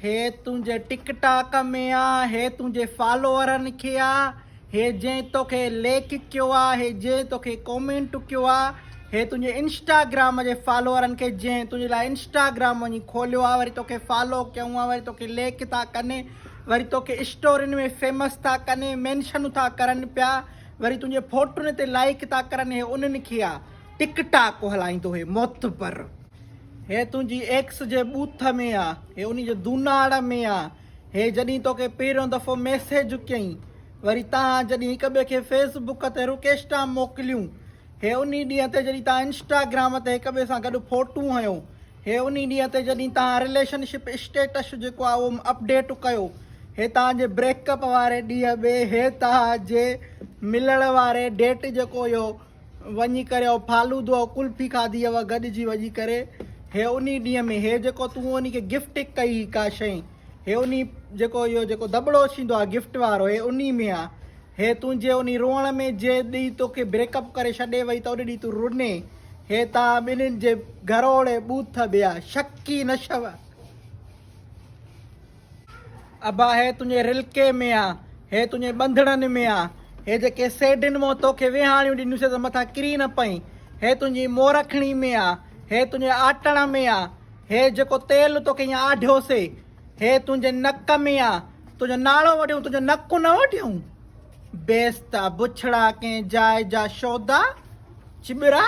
हे तुंहिंजे टिकटॉक में आ, हे तुंहिंजे फॉलोअरनि खे आ, हे जंहिं तोखे लेक कयो आहे, हे जंहिं तोखे कॉमेंट कयो आहे, हे तुंहिंजे इंस्टाग्राम जे फॉलोअरनि खे जंहिं तुंहिंजे लाइ इंस्टाग्राम वञी खोलियो आहे, वरी तोखे फॉलो कयूं आहे, वरी तोखे लेक था कनि, वरी तोखे स्टोरियुनि में फेमस था कनि, मेंशन था करनि पिया, वरी तुंहिंजे फोटुनि ते लाइक था करनि, हे उन्हनि खे आहे टिकटॉक हलाईंदो हे मोतबर। हे तुंहिंजी एक्स जे बूथ में आ, हे उन जे दूनाड़ में आ, हे जॾहिं तोखे पहिरियों दफ़ो मैसेज कयईं, वरी तव्हां जॾहिं हिक ॿिए खे फेसबुक ते रिक्वेस्टां मोकिलियूं, हे उन ॾींहं ते जॾहिं तव्हां इंस्टाग्राम ते हिक ॿिए सां गॾु फोटूं हयो, हे उन ॾींहं ते जॾहिं तव्हां रिलेशनशिप स्टेटस जेको आहे उहो अपडेट कयो, हे तव्हांजे ब्रेकअप वारे ॾींहं ॿिए, हे तव्हांजे मिलण वारे डेट जेको हुयो वञी करे फालूदो कुल्फी खाधी हुअ गॾिजी वञी करे, हे उन ॾींहं में हे जेको तूं उन खे गिफ्ट कई का शइ, हे उन जेको इहो जेको दॿड़ो थींदो आहे गिफ्ट वारो, हे उन में आहे। हे तुंहिंजे उन रोअण में जे ॾींहुं तोखे ब्रेकअप करे छॾे वई त उन ॾींहुं तूं रुने, हे तव्हां ॿिन्हिनि जे घरोड़े बूथ ॿिया शकी न शव। अबा हे तुंहिंजे रिलके में आहे, हे तुंहिंजे ॿंधड़नि में आहे, हे जेके सेडिन मां तोखे विहाणियूं ॾिनियूंसीं त मथां किरी न पई, हे तुंहिंजी मोरखणी में आहे, हे तुंहिंजे आटण में आहे, हे जेको तेल तोखे ईअं आढियोसीं, हे तुंहिंजे नक में आहे, तुंहिंजो नाड़ो वढियूं तुंहिंजो नकु न वढियूं, बेस्ता बुछड़ा कंहिं जाइ जा शौदा चिबरा।